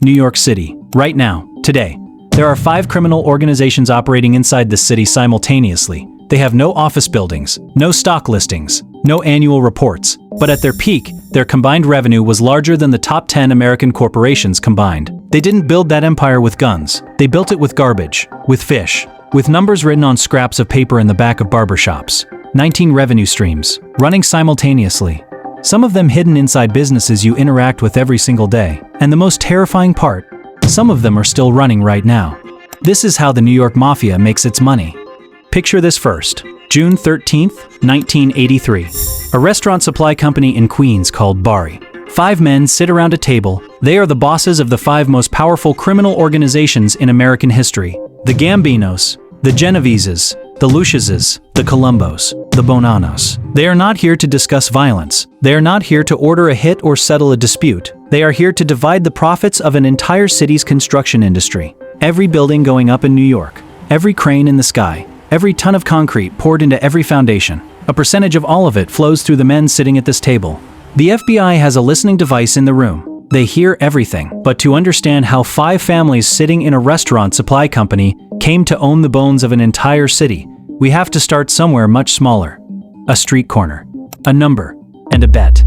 New York City. Right now, today, there are 5 criminal organizations operating inside the city simultaneously. They have no office buildings, no stock listings, no annual reports, but at their peak, their combined revenue was larger than the top 10 American corporations combined. They didn't build that empire with guns. They built it with garbage, with fish, with numbers written on scraps of paper in the back of barbershops. 19 revenue streams, running simultaneously. Some of them hidden inside businesses you interact with every single day. And the most terrifying part, some of them are still running right now. This is how the New York Mafia makes its money. Picture this first. June 13th, 1983. A restaurant supply company in Queens called Bari. 5 men sit around a table. They are the bosses of the 5 most powerful criminal organizations in American history. The Gambinos, the Genoveses, the Luciuses, the Colombos, the Bonanos. They are not here to discuss violence. They are not here to order a hit or settle a dispute. They are here to divide the profits of an entire city's construction industry. Every building going up in New York, every crane in the sky, every ton of concrete poured into every foundation. A percentage of all of it flows through the men sitting at this table. The FBI has a listening device in the room. They hear everything. But to understand how 5 families sitting in a restaurant supply company came to own the bones of an entire city, we have to start somewhere much smaller. A street corner, a number, and a bet.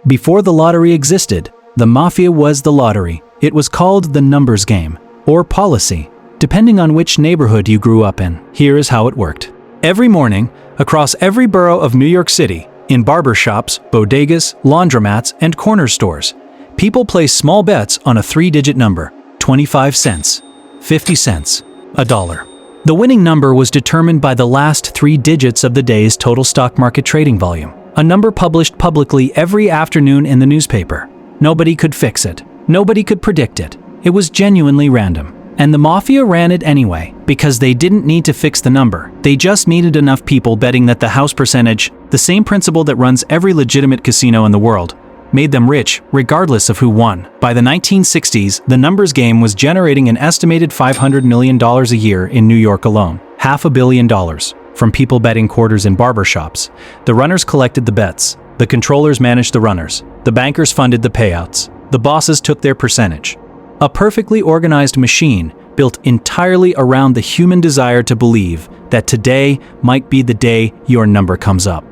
Before the lottery existed, the mafia was the lottery. It was called the numbers game, or policy, depending on which neighborhood you grew up in. Here is how it worked. Every morning, across every borough of New York City, in barbershops, bodegas, laundromats, and corner stores, people place small bets on a 3-digit number, 25 cents, 50 cents, $1. The winning number was determined by the last 3 digits of the day's total stock market trading volume, a number published publicly every afternoon in the newspaper. Nobody could fix it. Nobody could predict it. It was genuinely random. And the mafia ran it anyway, because they didn't need to fix the number. They just needed enough people betting that the house percentage, the same principle that runs every legitimate casino in the world, made them rich regardless of who won. By the 1960s, the numbers game was generating an estimated $500 million a year in New York alone. $500 million from people betting quarters in barbershops. The runners collected the bets. The controllers managed the runners. The bankers funded the payouts. The bosses took their percentage. A perfectly organized machine built entirely around the human desire to believe that today might be the day your number comes up.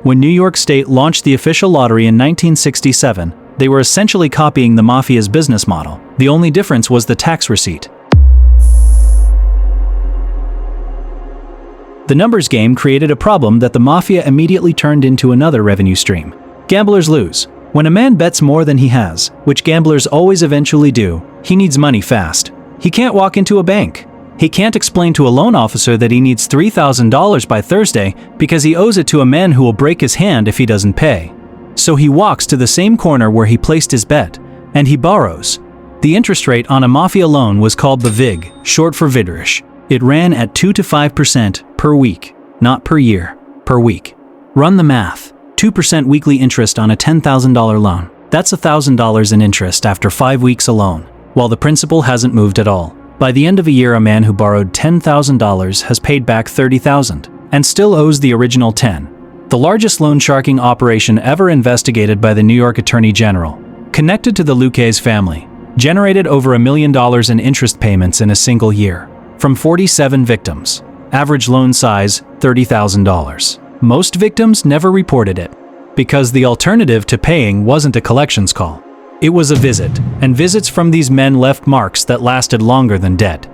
When New York State launched the official lottery in 1967, they were essentially copying the mafia's business model. The only difference was the tax receipt. The numbers game created a problem that the mafia immediately turned into another revenue stream. Gamblers lose. When a man bets more than he has, which gamblers always eventually do, he needs money fast. He can't walk into a bank. He can't explain to a loan officer that he needs $3,000 by Thursday because he owes it to a man who will break his hand if he doesn't pay. So he walks to the same corner where he placed his bet, and he borrows. The interest rate on a mafia loan was called the VIG, short for Vidrish. It ran at 2 to 5% per week, not per year, per week. Run the math. 2% weekly interest on a $10,000 loan. That's $1,000 in interest after 5 weeks alone, while the principal hasn't moved at all. By the end of a year, a man who borrowed $10,000 has paid back $30,000 and still owes the original $10,000. The largest loan sharking operation ever investigated by the New York Attorney General, connected to the Lucchese family, generated over $1 million in interest payments in a single year, from 47 victims. Average loan size, $30,000. Most victims never reported it, because the alternative to paying wasn't a collections call. It was a visit, and visits from these men left marks that lasted longer than debt.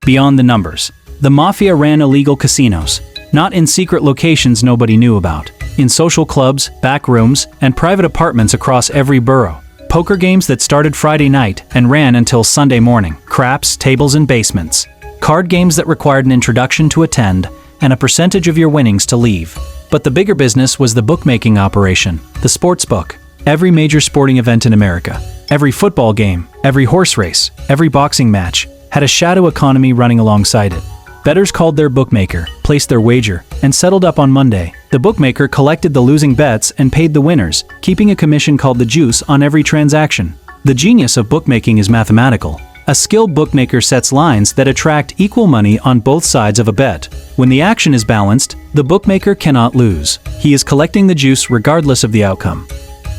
Beyond the numbers, the mafia ran illegal casinos, not in secret locations nobody knew about, in social clubs, back rooms, and private apartments across every borough. Poker games that started Friday night and ran until Sunday morning, craps, tables, and basements. Card games that required an introduction to attend and a percentage of your winnings to leave. But the bigger business was the bookmaking operation, the sports book. Every major sporting event in America, every football game, every horse race, every boxing match had a shadow economy running alongside it. Bettors called their bookmaker, placed their wager, and settled up on Monday. The bookmaker collected the losing bets and paid the winners, keeping a commission called the juice on every transaction. The genius of bookmaking is mathematical. A skilled bookmaker sets lines that attract equal money on both sides of a bet. When the action is balanced, the bookmaker cannot lose. He is collecting the juice regardless of the outcome.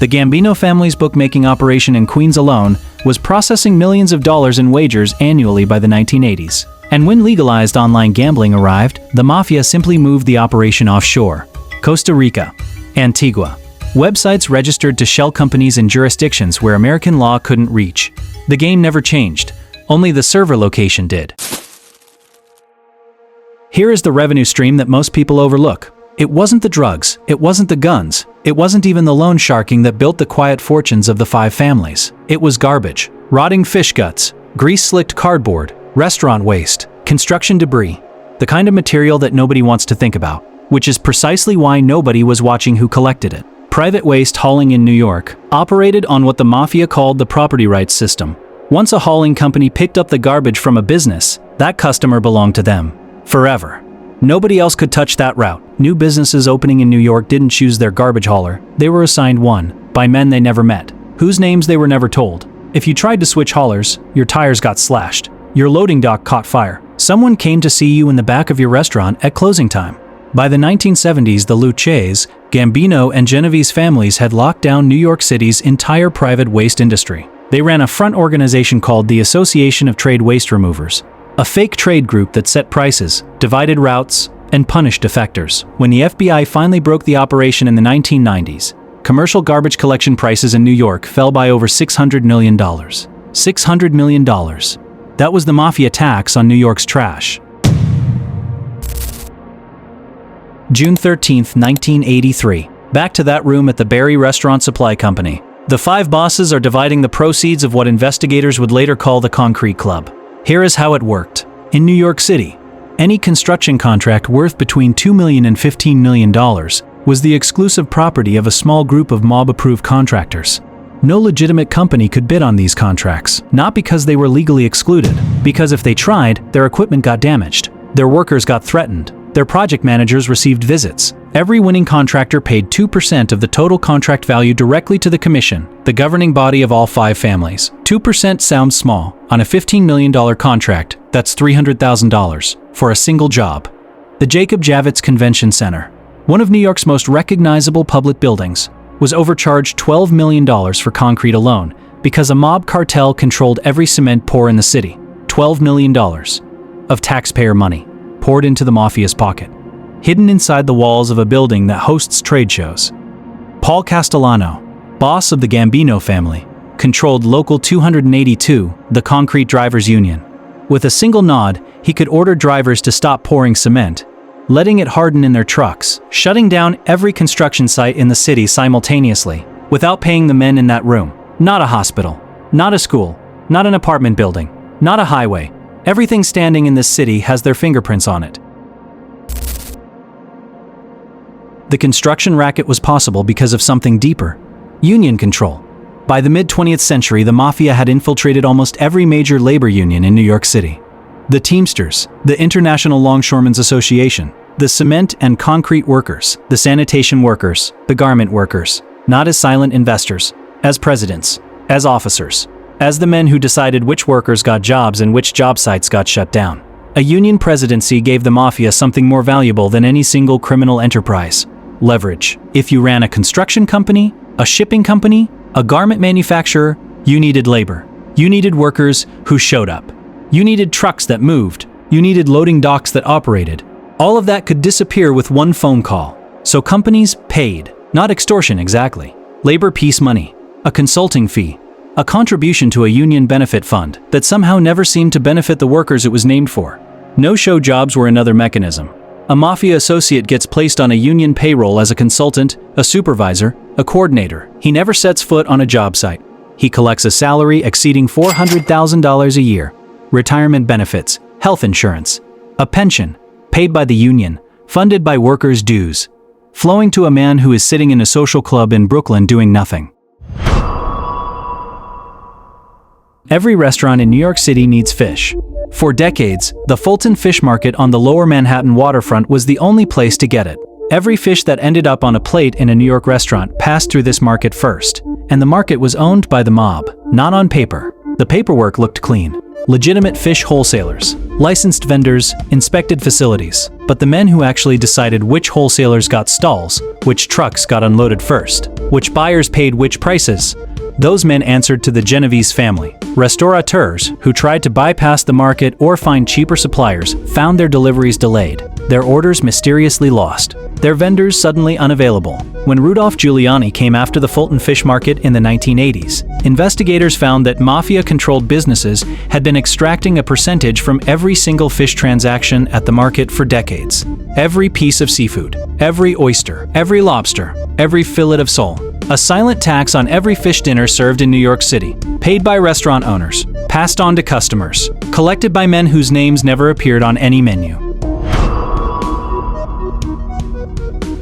The Gambino family's bookmaking operation in Queens alone was processing millions of dollars in wagers annually by the 1980s. And when legalized online gambling arrived, the mafia simply moved the operation offshore. Costa Rica, Antigua. Websites registered to shell companies in jurisdictions where American law couldn't reach. The game never changed, only the server location did. Here is the revenue stream that most people overlook. It wasn't the drugs, it wasn't the guns, it wasn't even the loan sharking that built the quiet fortunes of the 5 families. It was garbage, rotting fish guts, grease-slicked cardboard, restaurant waste, construction debris, the kind of material that nobody wants to think about, which is precisely why nobody was watching who collected it. Private waste hauling in New York operated on what the mafia called the property rights system. Once a hauling company picked up the garbage from a business, that customer belonged to them. Forever. Nobody else could touch that route. New businesses opening in New York didn't choose their garbage hauler. They were assigned one, by men they never met, whose names they were never told. If you tried to switch haulers, your tires got slashed. Your loading dock caught fire. Someone came to see you in the back of your restaurant at closing time. By the 1970s, the Luces, Gambino, and Genovese families had locked down New York City's entire private waste industry. They ran a front organization called the Association of Trade Waste Removers, a fake trade group that set prices, divided routes, and punished defectors. When the FBI finally broke the operation in the 1990s, commercial garbage collection prices in New York fell by over $600 million. $600 million. That was the mafia tax on New York's trash. June 13, 1983. Back to that room at the Barry Restaurant Supply Company. The 5 bosses are dividing the proceeds of what investigators would later call the Concrete Club. Here is how it worked. In New York City, any construction contract worth between $2 million and $15 million was the exclusive property of a small group of mob-approved contractors. No legitimate company could bid on these contracts, not because they were legally excluded, because if they tried, their equipment got damaged, their workers got threatened, their project managers received visits. Every winning contractor paid 2% of the total contract value directly to the commission, the governing body of all 5 families. 2% sounds small. On a $15 million contract, that's $300,000 for a single job. The Jacob Javits Convention Center, one of New York's most recognizable public buildings, was overcharged $12 million for concrete alone because a mob cartel controlled every cement pour in the city. $12 million of taxpayer money poured into the mafia's pocket, hidden inside the walls of a building that hosts trade shows. Paul Castellano, boss of the Gambino family, controlled Local 282, the concrete drivers' union. With a single nod, he could order drivers to stop pouring cement, letting it harden in their trucks, shutting down every construction site in the city simultaneously, without paying the men in that room. Not a hospital, not a school, not an apartment building, not a highway. Everything standing in this city has their fingerprints on it. The construction racket was possible because of something deeper: union control. By the mid-20th century, the mafia had infiltrated almost every major labor union in New York City. The Teamsters, the International Longshoremen's Association, the cement and concrete workers, the sanitation workers, the garment workers, not as silent investors, as presidents, as officers, as the men who decided which workers got jobs and which job sites got shut down. A union presidency gave the mafia something more valuable than any single criminal enterprise: leverage. If you ran a construction company, a shipping company, a garment manufacturer, you needed labor. You needed workers who showed up. You needed trucks that moved. You needed loading docks that operated. All of that could disappear with one phone call. So companies paid, not extortion exactly. Labor peace money, a consulting fee, a contribution to a union benefit fund that somehow never seemed to benefit the workers it was named for. No-show jobs were another mechanism. A mafia associate gets placed on a union payroll as a consultant, a supervisor, a coordinator. He never sets foot on a job site. He collects a salary exceeding $400,000 a year, retirement benefits, health insurance, a pension, paid by the union, funded by workers' dues, flowing to a man who is sitting in a social club in Brooklyn doing nothing. Every restaurant in New York City needs fish. For decades, the Fulton Fish Market on the Lower Manhattan waterfront was the only place to get it. Every fish that ended up on a plate in a New York restaurant passed through this market first, and the market was owned by the mob, not on paper. The paperwork looked clean. legitimate fish wholesalers, licensed vendors, inspected facilities. But the men who actually decided which wholesalers got stalls, which trucks got unloaded first, which buyers paid which prices, those men answered to the Genovese family. Restaurateurs, who tried to bypass the market or find cheaper suppliers, found their deliveries delayed, their orders mysteriously lost, their vendors suddenly unavailable. When Rudolph Giuliani came after the Fulton Fish Market in the 1980s, investigators found that mafia-controlled businesses had been extracting a percentage from every single fish transaction at the market for decades. Every piece of seafood, every oyster, every lobster, every fillet of sole. A silent tax on every fish dinner served in New York City, paid by restaurant owners, passed on to customers, collected by men whose names never appeared on any menu.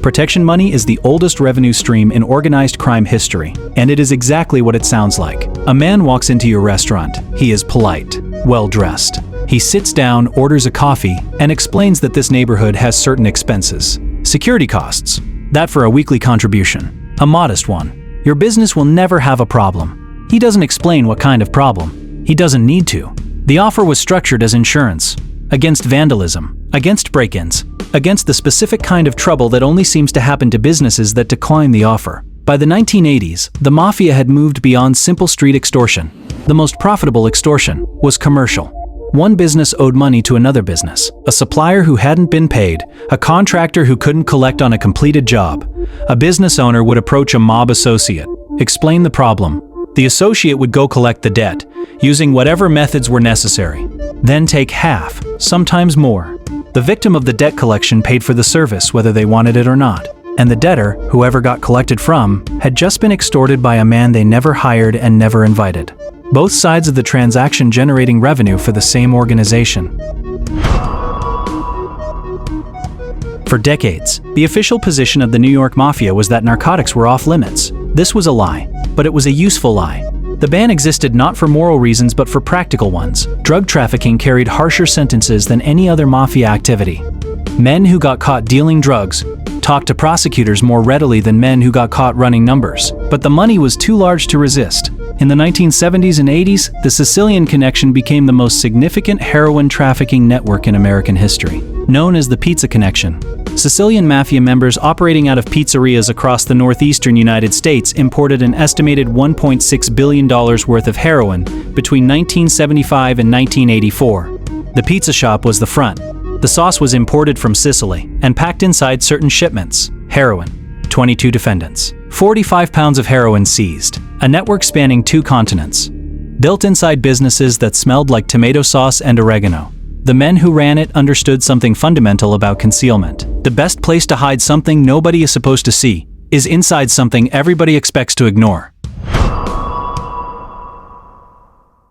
Protection money is the oldest revenue stream in organized crime history, and it is exactly what it sounds like. A man walks into your restaurant. He is polite, well-dressed. He sits down, orders a coffee, and explains that this neighborhood has certain expenses. Security costs. That for a weekly contribution. A modest one. Your business will never have a problem. He doesn't explain what kind of problem. He doesn't need to. The offer was structured as insurance. Against vandalism. Against break-ins. Against the specific kind of trouble that only seems to happen to businesses that decline the offer. By the 1980s, the mafia had moved beyond simple street extortion. The most profitable extortion was commercial. One business owed money to another business, a supplier who hadn't been paid, a contractor who couldn't collect on a completed job. A business owner would approach a mob associate, explain the problem. The associate would go collect the debt, using whatever methods were necessary. Then take half, sometimes more. The victim of the debt collection paid for the service whether they wanted it or not. And the debtor, whoever got collected from, had just been extorted by a man they never hired and never invited. Both sides of the transaction generating revenue for the same organization. For decades, the official position of the New York Mafia was that narcotics were off limits. This was a lie, but it was a useful lie. The ban existed not for moral reasons but for practical ones. Drug trafficking carried harsher sentences than any other mafia activity. Men who got caught dealing drugs talked to prosecutors more readily than men who got caught running numbers, but the money was too large to resist. In the 1970s and 80s, the Sicilian Connection became the most significant heroin trafficking network in American history, known as the Pizza Connection. Sicilian mafia members operating out of pizzerias across the northeastern United States imported an estimated $1.6 billion worth of heroin between 1975 and 1984. The pizza shop was the front. The sauce was imported from Sicily and packed inside certain shipments. Heroin. 22 defendants. 45 pounds of heroin seized. A network spanning 2 continents. Built inside businesses that smelled like tomato sauce and oregano. The men who ran it understood something fundamental about concealment. The best place to hide something nobody is supposed to see is inside something everybody expects to ignore.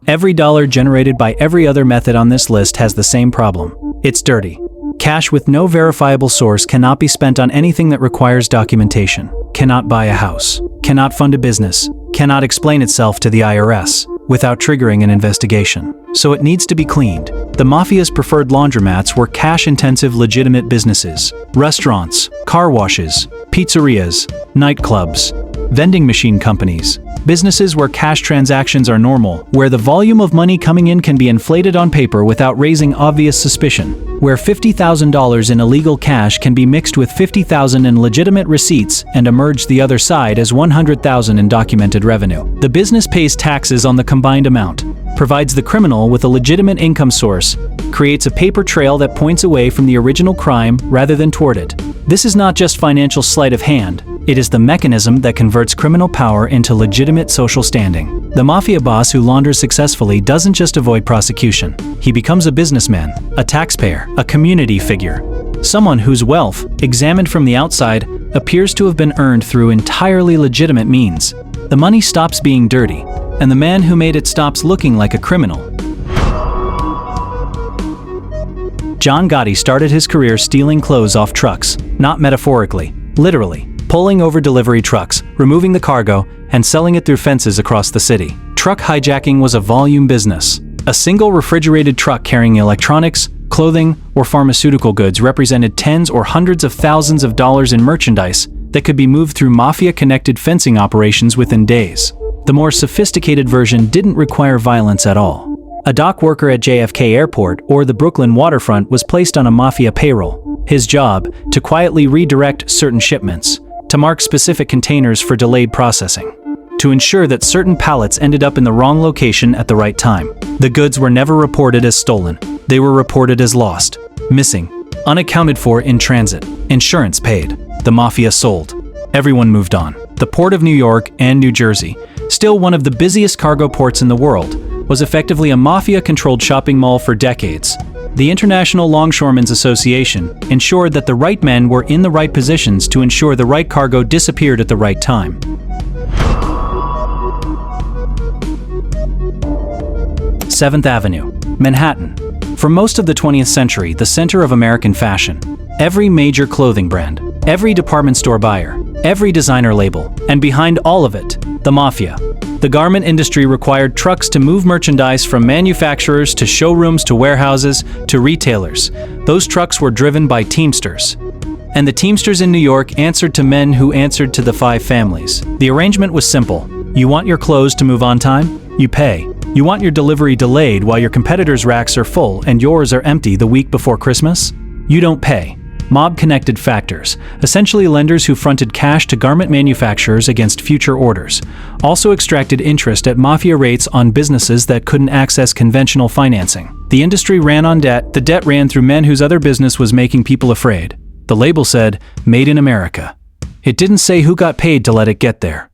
Every dollar generated by every other method on this list has the same problem. It's dirty. Cash with no verifiable source cannot be spent on anything that requires documentation, cannot buy a house, cannot fund a business, cannot explain itself to the IRS without triggering an investigation. So it needs to be cleaned. The mafia's preferred laundromats were cash-intensive legitimate businesses, restaurants, car washes, pizzerias, nightclubs, vending machine companies, businesses where cash transactions are normal, where the volume of money coming in can be inflated on paper without raising obvious suspicion, where $50,000 in illegal cash can be mixed with $50,000 in legitimate receipts and emerge the other side as $100,000 in documented revenue. The business pays taxes on the combined amount, provides the criminal with a legitimate income source, creates a paper trail that points away from the original crime rather than toward it. This is not just financial sleight of hand. It is the mechanism that converts criminal power into legitimate social standing. The mafia boss who launders successfully doesn't just avoid prosecution. He becomes a businessman, a taxpayer, a community figure. Someone whose wealth, examined from the outside, appears to have been earned through entirely legitimate means. The money stops being dirty, and the man who made it stops looking like a criminal. John Gotti started his career stealing clothes off trucks, not metaphorically, literally. Pulling over delivery trucks, removing the cargo, and selling it through fences across the city. Truck hijacking was a volume business. A single refrigerated truck carrying electronics, clothing, or pharmaceutical goods represented tens or hundreds of thousands of dollars in merchandise that could be moved through mafia-connected fencing operations within days. The more sophisticated version didn't require violence at all. A dock worker at JFK Airport or the Brooklyn waterfront was placed on a mafia payroll. His job, to quietly redirect certain shipments, to mark specific containers for delayed processing, to ensure that certain pallets ended up in the wrong location at the right time. The goods were never reported as stolen. They were reported as lost, missing, unaccounted for in transit. Insurance paid. The mafia sold. Everyone moved on. The Port of New York and New Jersey, still one of the busiest cargo ports in the world, was effectively a mafia-controlled shopping mall for decades. The International Longshoremen's Association ensured that the right men were in the right positions to ensure the right cargo disappeared at the right time. Seventh Avenue, Manhattan. For most of the 20th century, the center of American fashion. Every major clothing brand, every department store buyer, every designer label, and behind all of it, the mafia. The garment industry required trucks to move merchandise from manufacturers to showrooms to warehouses to retailers. Those trucks were driven by Teamsters. And the Teamsters in New York answered to men who answered to the five families. The arrangement was simple. You want your clothes to move on time? You pay. You want your delivery delayed while your competitors' racks are full and yours are empty the week before Christmas? You don't pay. Mob-connected factors, essentially lenders who fronted cash to garment manufacturers against future orders, also extracted interest at mafia rates on businesses that couldn't access conventional financing. The industry ran on debt. The debt ran through men whose other business was making people afraid. The label said, "Made in America." It didn't say who got paid to let it get there.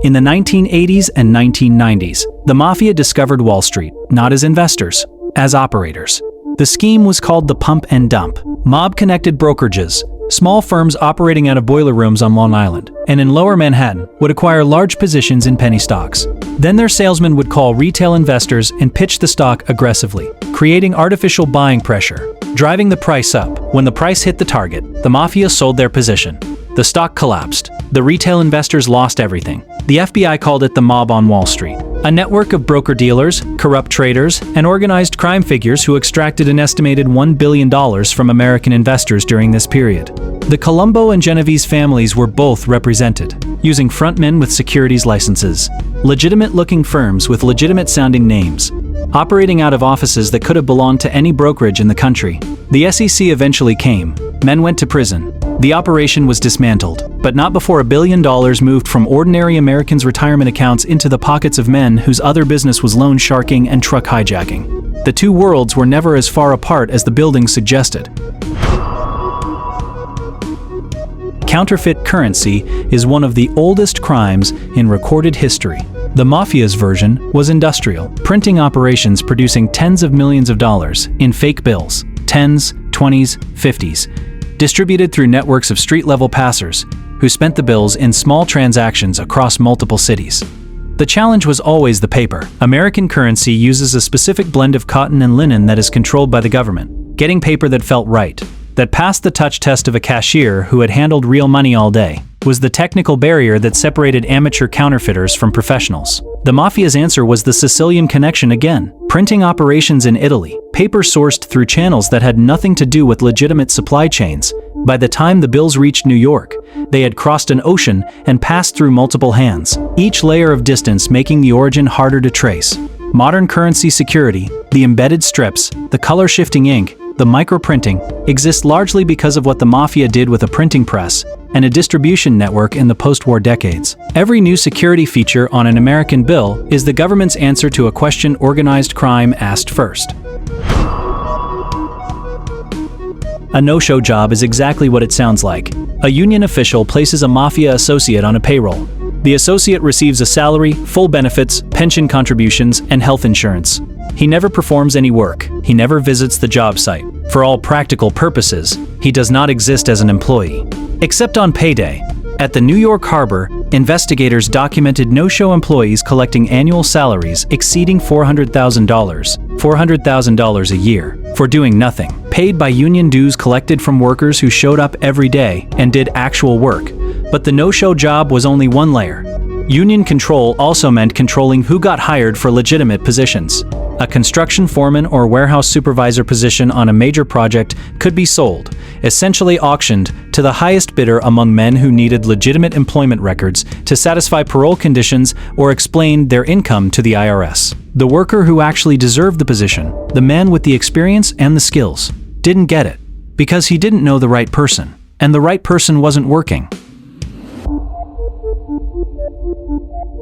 In the 1980s and 1990s, the mafia discovered Wall Street, not as investors, as operators. The scheme was called the pump and dump. Mob-connected brokerages, small firms operating out of boiler rooms on Long Island and in Lower Manhattan, would acquire large positions in penny stocks. Then their salesmen would call retail investors and pitch the stock aggressively, creating artificial buying pressure, driving the price up. When the price hit the target, the mafia sold their position. The stock collapsed. The retail investors lost everything. The FBI called it the mob on Wall Street, a network of broker-dealers, corrupt traders, and organized crime figures who extracted an estimated $1 billion from American investors during this period. The Colombo and Genovese families were both represented, using frontmen with securities licenses, legitimate-looking firms with legitimate-sounding names, operating out of offices that could have belonged to any brokerage in the country. The SEC eventually came. Men went to prison. The operation was dismantled, but not before $1 billion moved from ordinary Americans' retirement accounts into the pockets of men whose other business was loan sharking and truck hijacking. The two worlds were never as far apart as the building suggested. Counterfeit currency is one of the oldest crimes in recorded history. The mafia's version was industrial, printing operations producing tens of millions of dollars in fake bills, 10s, 20s, 50s, distributed through networks of street-level passers who spent the bills in small transactions across multiple cities. The challenge was always the paper. American currency uses a specific blend of cotton and linen that is controlled by the government. Getting paper that felt right, that passed the touch test of a cashier who had handled real money all day, was the technical barrier that separated amateur counterfeiters from professionals. The mafia's answer was the Sicilian connection again. Printing operations in Italy, paper sourced through channels that had nothing to do with legitimate supply chains. By the time the bills reached New York, they had crossed an ocean and passed through multiple hands, each layer of distance making the origin harder to trace. Modern currency security, the embedded strips, the color-shifting ink, the microprinting, exist largely because of what the mafia did with a printing press and a distribution network in the post-war decades. Every new security feature on an American bill is the government's answer to a question organized crime asked first. A no-show job is exactly what it sounds like. A union official places a mafia associate on a payroll. The associate receives a salary, full benefits, pension contributions, and health insurance. He never performs any work. He never visits the job site. For all practical purposes, he does not exist as an employee. Except on payday. At the New York Harbor, investigators documented no-show employees collecting annual salaries exceeding $400,000 a year, for doing nothing, paid by union dues collected from workers who showed up every day and did actual work. But the no-show job was only one layer. Union control also meant controlling who got hired for legitimate positions. A construction foreman or warehouse supervisor position on a major project could be sold, essentially auctioned to the highest bidder among men who needed legitimate employment records to satisfy parole conditions or explain their income to the IRS. The worker who actually deserved the position, the man with the experience and the skills, didn't get it because he didn't know the right person, and the right person wasn't working.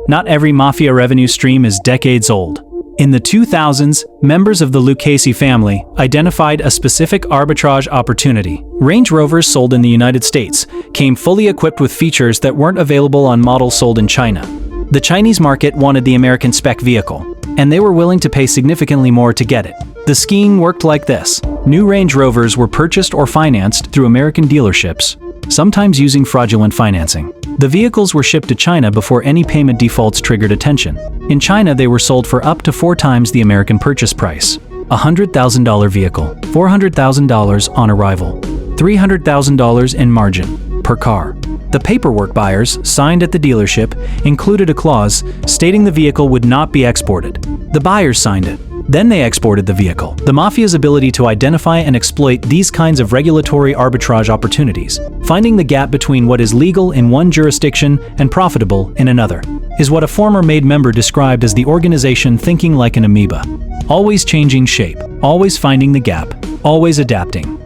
Not every mafia revenue stream is decades old. In the 2000s, members of the Lucchese family identified a specific arbitrage opportunity. Range Rovers sold in the United States came fully equipped with features that weren't available on models sold in China. The Chinese market wanted the American spec vehicle, and they were willing to pay significantly more to get it. The scheme worked like this. New Range Rovers were purchased or financed through American dealerships, sometimes using fraudulent financing. The vehicles were shipped to China before any payment defaults triggered attention. In China, they were sold for up to 4 times the American purchase price. A $100,000 vehicle, $400,000 on arrival, $300,000 in margin per car. The paperwork buyers signed at the dealership included a clause stating the vehicle would not be exported. The buyers signed it. Then they exported the vehicle. The mafia's ability to identify and exploit these kinds of regulatory arbitrage opportunities, finding the gap between what is legal in one jurisdiction and profitable in another, is what a former MAID member described as the organization thinking like an amoeba. Always changing shape, always finding the gap, always adapting.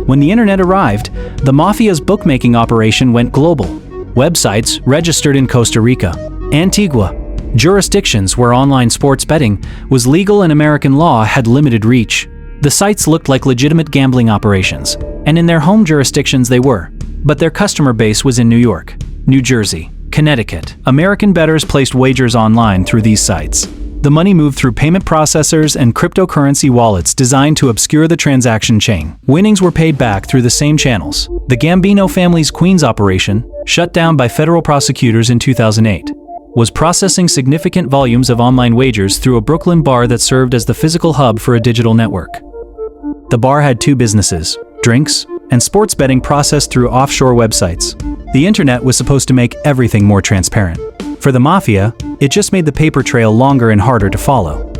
When the internet arrived, the mafia's bookmaking operation went global. Websites registered in Costa Rica, Antigua, jurisdictions where online sports betting was legal and American law had limited reach. The sites looked like legitimate gambling operations, and in their home jurisdictions they were, but their customer base was in New York, New Jersey, Connecticut. American bettors placed wagers online through these sites. The money moved through payment processors and cryptocurrency wallets designed to obscure the transaction chain. Winnings were paid back through the same channels. The Gambino family's Queens operation, shut down by federal prosecutors in 2008, was processing significant volumes of online wagers through a Brooklyn bar that served as the physical hub for a digital network. The bar had 2 businesses, drinks and sports betting processed through offshore websites. The internet was supposed to make everything more transparent. For the mafia, it just made the paper trail longer and harder to follow.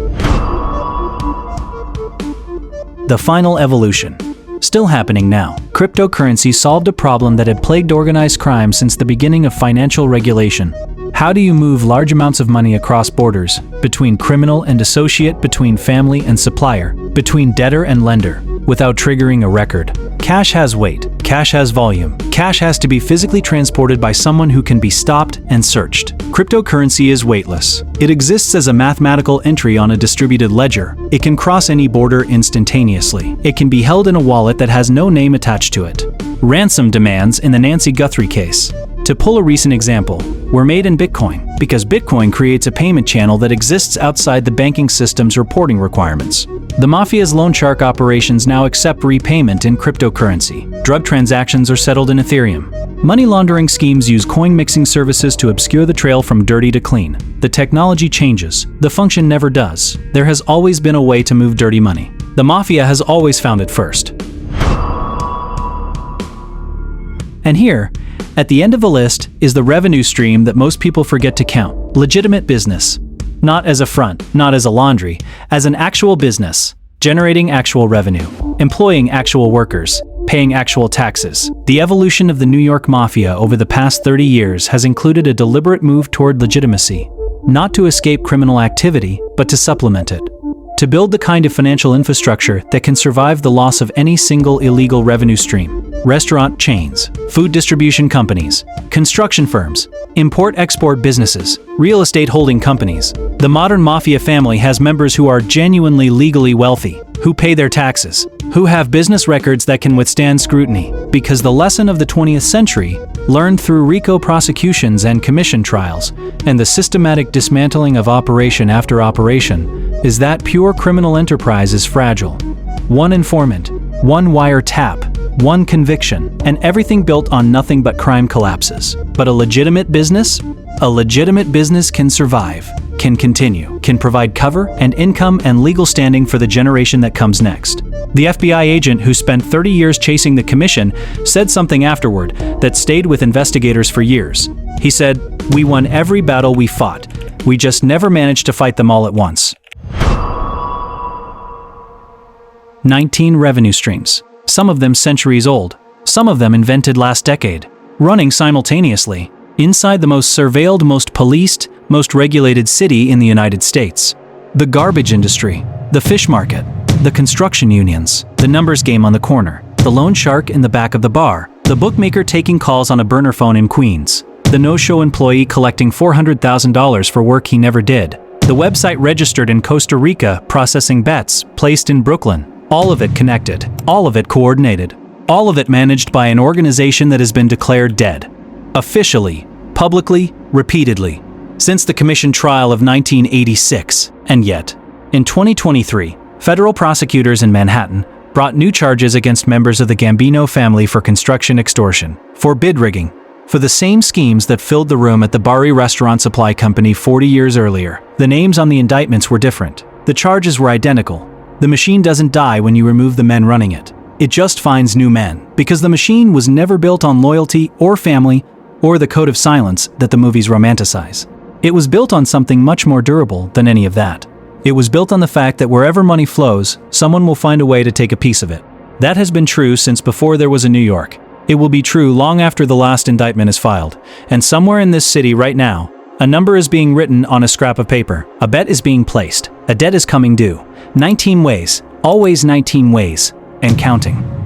The final evolution. Still happening now. Cryptocurrency solved a problem that had plagued organized crime since the beginning of financial regulation. How do you move large amounts of money across borders, between criminal and associate, between family and supplier, between debtor and lender, without triggering a record? Cash has weight, cash has volume, cash has to be physically transported by someone who can be stopped and searched. Cryptocurrency is weightless. It exists as a mathematical entry on a distributed ledger. It can cross any border instantaneously. It can be held in a wallet that has no name attached to it. Ransom demands in the Nancy Guthrie case, to pull a recent example, were made in Bitcoin because Bitcoin creates a payment channel that exists outside the banking system's reporting requirements. The mafia's loan shark operations now accept repayment in cryptocurrency. Drug transactions are settled in Ethereum. Money laundering schemes use coin mixing services to obscure the trail from dirty to clean. The technology changes. The function never does. There has always been a way to move dirty money. The mafia has always found it first. And here, at the end of the list, is the revenue stream that most people forget to count. Legitimate business. Not as a front, not as a laundry, as an actual business, generating actual revenue, employing actual workers, paying actual taxes. The evolution of the New York Mafia over the past 30 years has included a deliberate move toward legitimacy, not to escape criminal activity, but to supplement it. To build the kind of financial infrastructure that can survive the loss of any single illegal revenue stream. Restaurant chains, food distribution companies, construction firms, import-export businesses, real estate holding companies. The modern mafia family has members who are genuinely legally wealthy, who pay their taxes, who have business records that can withstand scrutiny, because the lesson of the 20th century, learned through RICO prosecutions and commission trials, and the systematic dismantling of operation after operation, is that pure criminal enterprise is fragile. One informant, one wire tap, one conviction, and everything built on nothing but crime collapses. But a legitimate business? A legitimate business can survive, can continue, can provide cover and income and legal standing for the generation that comes next. The FBI agent who spent 30 years chasing the commission said something afterward that stayed with investigators for years. He said, "We won every battle we fought. We just never managed to fight them all at once." 19 revenue streams, some of them centuries old, some of them invented last decade, running simultaneously, inside the most surveilled, most policed, most regulated city in the United States. The garbage industry, the fish market, the construction unions, the numbers game on the corner, the loan shark in the back of the bar, the bookmaker taking calls on a burner phone in Queens, the no-show employee collecting $400,000 for work he never did, the website registered in Costa Rica processing bets placed in Brooklyn. All of it connected, all of it coordinated, all of it managed by an organization that has been declared dead. Officially, publicly, repeatedly, since the Commission trial of 1986. And yet, in 2023, federal prosecutors in Manhattan brought new charges against members of the Gambino family for construction extortion, for bid rigging, for the same schemes that filled the room at the Bari Restaurant Supply Company 40 years earlier. The names on the indictments were different. The charges were identical. The machine doesn't die when you remove the men running it. It just finds new men, because the machine was never built on loyalty or family or the code of silence that the movies romanticize. It was built on something much more durable than any of that. It was built on the fact that wherever money flows, someone will find a way to take a piece of it. That has been true since before there was a New York. It will be true long after the last indictment is filed. And somewhere in this city right now, a number is being written on a scrap of paper. A bet is being placed. A debt is coming due. 19 ways, always 19 ways, and counting.